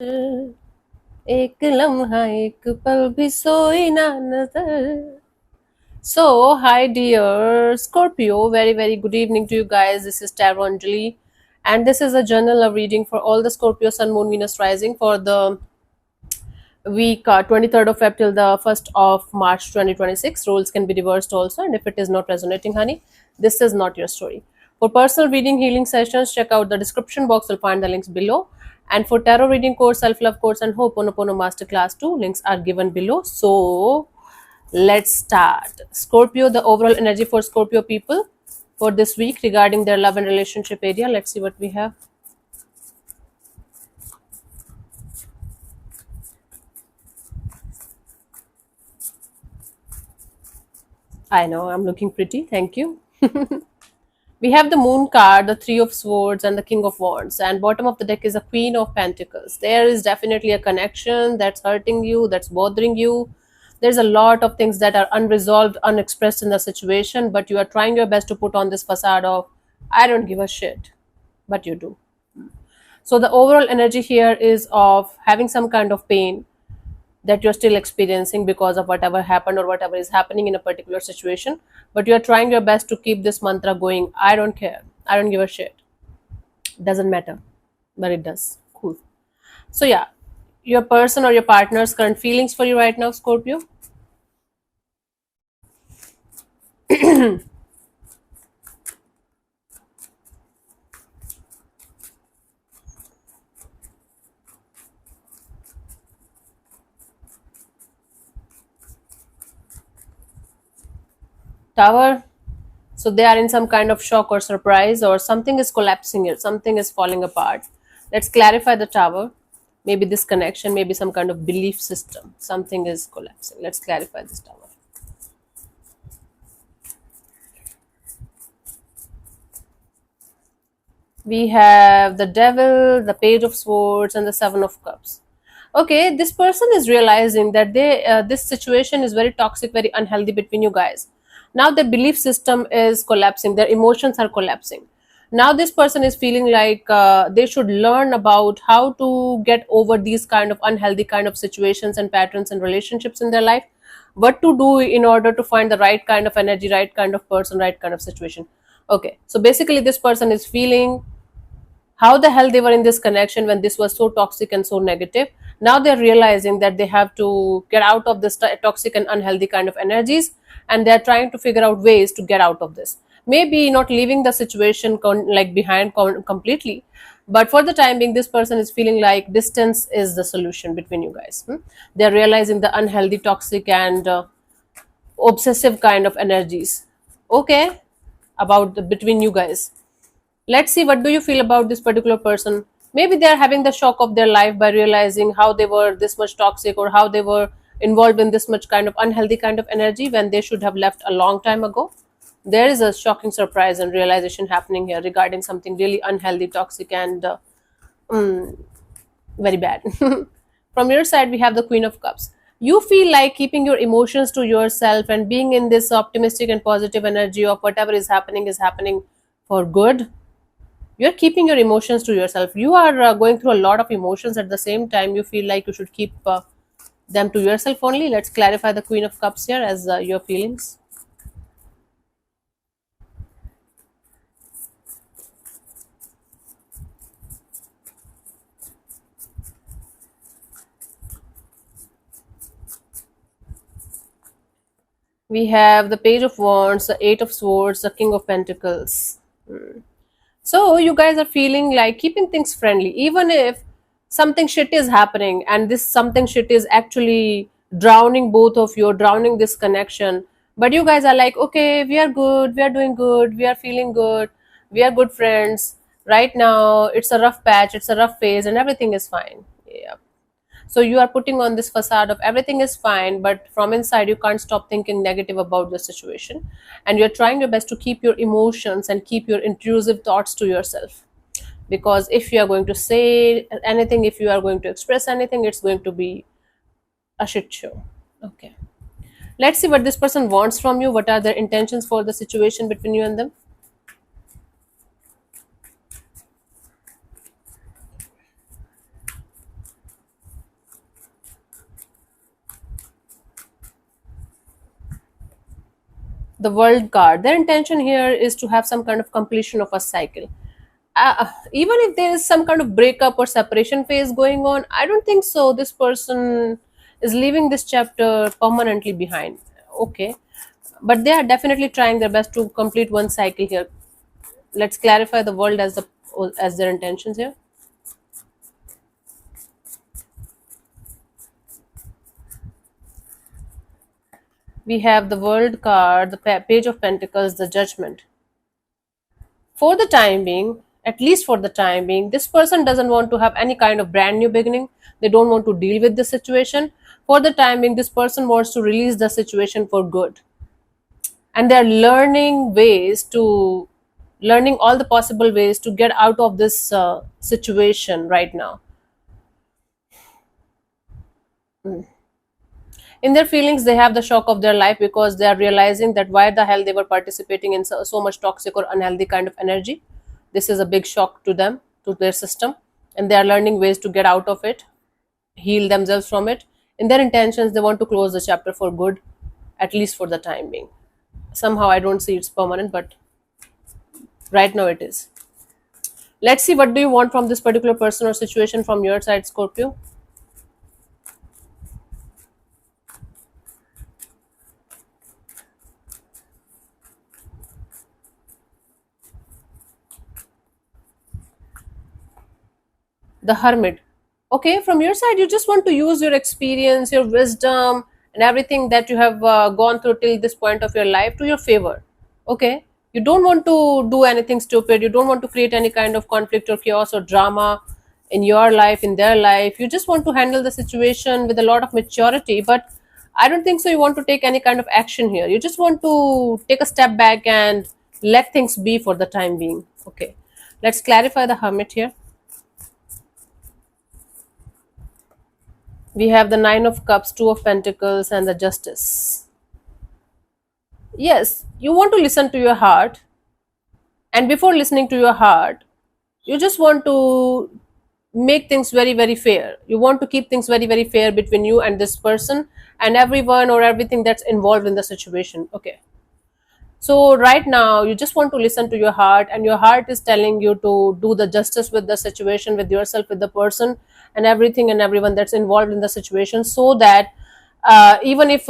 एक लम्हा एक पल भी सोई ना नजर. So, hi dear Scorpio, very very good evening to you guys. This is Tarot Anjali, and this is a journal of reading for all the Scorpio Sun Moon Venus rising for the week 23rd of Feb till the 1st of March 2026. Roles can be reversed also, and if it is not resonating, honey, this is not your story. For personal reading healing sessions, check out the description box. You'll find the links below. And for tarot reading course, self love course, and Ho'oponopono masterclass 2, links are given below. So let's start. Scorpio, the overall energy for Scorpio people for this week regarding their love and relationship area. Let's see what we have. I know I'm looking pretty. Thank you. We have the Moon card, the Three of Swords, and the King of Wands. And bottom of the deck is a Queen of Pentacles. There is definitely a connection that's hurting you, that's bothering you. There's a lot of things that are unresolved, unexpressed in the situation, but you are trying your best to put on this facade of, I don't give a shit. But you do. So the overall energy here is of having some kind of pain that you're still experiencing because of whatever happened or whatever is happening in a particular situation, but you're trying your best to keep this mantra going. I don't care, I don't give a shit, doesn't matter, but it does. Cool. So yeah, your person or your partner's current feelings for you right now, Scorpio. Tower. So they are in some kind of shock or surprise, or something is collapsing here, something is falling apart. Let's clarify the tower. Maybe this connection, maybe some kind of belief system, something is collapsing. Let's clarify this tower. We have the devil, the page of swords, and the seven of cups. Okay, this person is realizing that this situation is very toxic, very unhealthy between you guys. Now their belief system is collapsing, their emotions are collapsing. Now this person is feeling like they should learn about how to get over these kind of unhealthy kind of situations and patterns and relationships in their life, what to do in order to find the right kind of energy, right kind of person, right kind of situation. Okay, so basically this person is feeling how the hell they were in this connection when this was so toxic and so negative. Now they're realizing that they have to get out of this toxic and unhealthy kind of energies, and they're trying to figure out ways to get out of this. Maybe not leaving the situation like behind completely, but for the time being this person is feeling like distance is the solution between you guys. They're realizing the unhealthy, toxic, and obsessive kind of energies, okay, about between you guys. Let's see, what do you feel about this particular person? Maybe they're having the shock of their life by realizing how they were this much toxic, or how they were involved in this much kind of unhealthy kind of energy when they should have left a long time ago. There is a shocking surprise and realization happening here regarding something really unhealthy, toxic, and very bad. From your side, we have the Queen of Cups. You feel like keeping your emotions to yourself and being in this optimistic and positive energy of whatever is happening for good. You're keeping your emotions to yourself. You are going through a lot of emotions at the same time. You feel like you should keep them to yourself only. Let's clarify the Queen of Cups here as your feelings. We have the Page of Wands, the Eight of Swords, the King of Pentacles. So you guys are feeling like keeping things friendly, even if something shit is happening, and this something shit is actually drowning both of you, drowning this connection. But you guys are like, okay, we are good, we are doing good, we are feeling good, we are good friends. Right now, it's a rough patch, it's a rough phase, and everything is fine. Yeah. So you are putting on this facade of everything is fine, but from inside you can't stop thinking negative about the situation, and you're trying your best to keep your emotions and keep your intrusive thoughts to yourself. Because if you are going to say anything, if you are going to express anything, it's going to be a shit show. Okay. Let's see what this person wants from you. What are their intentions for the situation between you and them? the world card. Their intention here is to have some kind of completion of a cycle. Even if there is some kind of breakup or separation phase going on, I don't think so. This person is leaving this chapter permanently behind. Okay, but they are definitely trying their best to complete one cycle here. Let's clarify the world as their intentions here. We have the world card, the page of pentacles, the judgment. For the time being, at least for the time being, this person doesn't want to have any kind of brand new beginning. They don't want to deal with the situation. For the time being, this person wants to release the situation for good, and they're learning all the possible ways to get out of this situation right now. In their feelings, they have the shock of their life because they are realizing that why the hell they were participating in so much toxic or unhealthy kind of energy. This is a big shock to them, to their system, and they are learning ways to get out of it, heal themselves from it. In their intentions, they want to close the chapter for good, at least for the time being. Somehow I don't see it's permanent, but right now it is. Let's see, what do you want from this particular person or situation from your side, Scorpio? The Hermit. Okay, from your side, you just want to use your experience, your wisdom, and everything that you have gone through till this point of your life to your favor. Okay, you don't want to do anything stupid, you don't want to create any kind of conflict or chaos or drama in your life, in their life. You just want to handle the situation with a lot of maturity, but I don't think so you want to take any kind of action here. You just want to take a step back and let things be for the time being. Okay, let's clarify the Hermit here. We have the Nine of Cups, Two of Pentacles, and the Justice. Yes, you want to listen to your heart, and before listening to your heart, you just want to make things very, very fair. You want to keep things very, very fair between you and this person and everyone or everything that's involved in the situation. Okay. So, right now, you just want to listen to your heart, and your heart is telling you to do the justice with the situation, with yourself, with the person, and everything and everyone that's involved in the situation, so that even if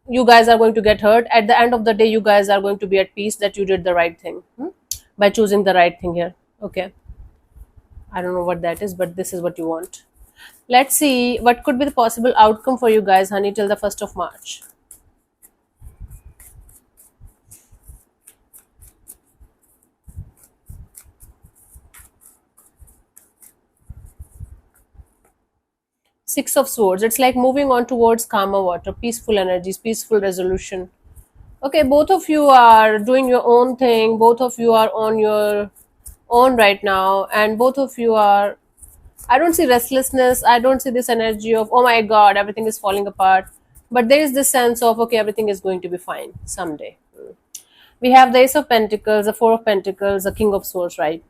you guys are going to get hurt, at the end of the day, you guys are going to be at peace that you did the right thing, by choosing the right thing here. Okay. I don't know what that is, but this is what you want. Let's see what could be the possible outcome for you guys, honey, till the 1st of March. Six of Swords. It's like moving on towards calmer water, peaceful energies, peaceful resolution. Okay, both of you are doing your own thing. Both of you are on your own right now, and both of you are. I don't see restlessness. I don't see this energy of, oh my god, everything is falling apart. But there is this sense of, okay, everything is going to be fine someday. We have the Ace of Pentacles, the Four of Pentacles, the King of Swords, right?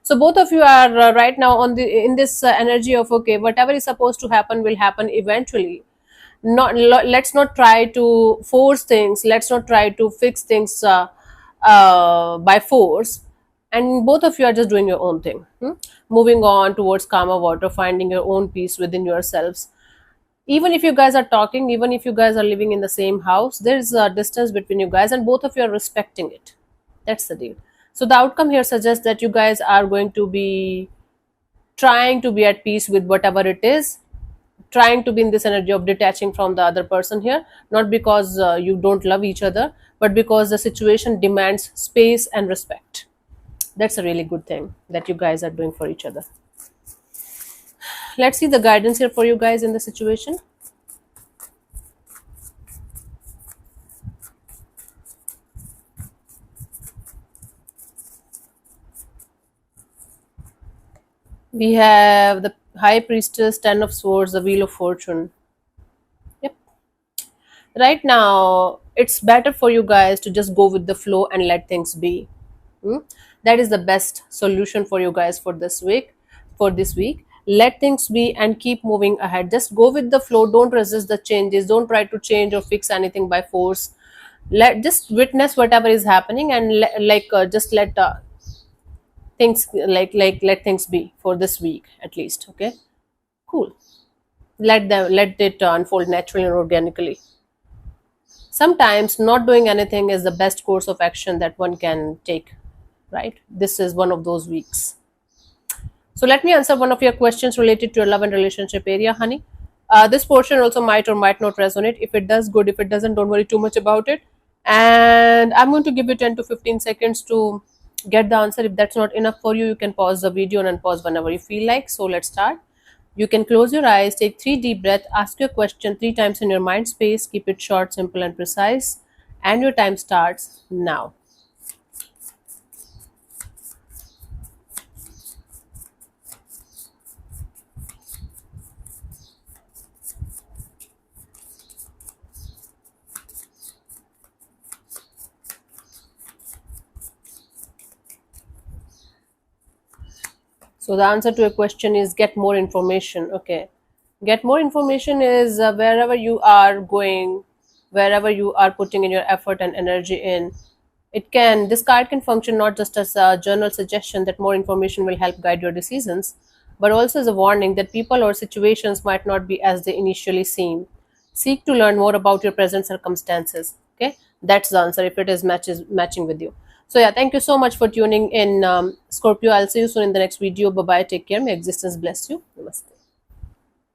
So both of you are right now on the in this energy of, okay, whatever is supposed to happen will happen eventually. Let's not try to force things. Let's not try to fix things by force. And both of you are just doing your own thing, moving on towards calmer water, finding your own peace within yourselves. Even if you guys are talking, even if you guys are living in the same house, there's a distance between you guys, and both of you are respecting it. That's the deal. So the outcome here suggests that you guys are going to be trying to be at peace with whatever it is, trying to be in this energy of detaching from the other person here, not because you don't love each other, but because the situation demands space and respect. That's a really good thing that you guys are doing for each other. Let's see the guidance here for you guys in the situation. We have the High Priestess, Ten of Swords, the Wheel of Fortune. Yep. Right now, it's better for you guys to just go with the flow and let things be. Hmm? That is the best solution for you guys for this week. For this week, let things be and keep moving ahead. Just go with the flow. Don't resist the changes. Don't try to change or fix anything by force. Let just witness whatever is happening, and just let things let things be for this week at least. Okay, cool. Let it unfold naturally and organically. Sometimes not doing anything is the best course of action that one can take, right? This is one of those weeks. So let me answer one of your questions related to your love and relationship area, honey. This portion also might or might not resonate. If it does, good. If it doesn't, don't worry too much about it. And I'm going to give you 10 to 15 seconds to get the answer. If that's not enough for you, you can pause the video and unpause whenever you feel like. So let's start. You can close your eyes, take 3 deep breaths, ask your question 3 times in your mind space, keep it short, simple, and precise. And your time starts now. So the answer to your question is get more information. Okay. Get more information is wherever you are going, wherever you are putting in your effort and energy in. This card can function not just as a journal suggestion that more information will help guide your decisions, but also as a warning that people or situations might not be as they initially seem. Seek to learn more about your present circumstances. Okay, that's the answer if it is matching with you. So yeah, thank you so much for tuning in, Scorpio. I'll see you soon in the next video. Bye bye. Take care. May existence bless you. Namaste.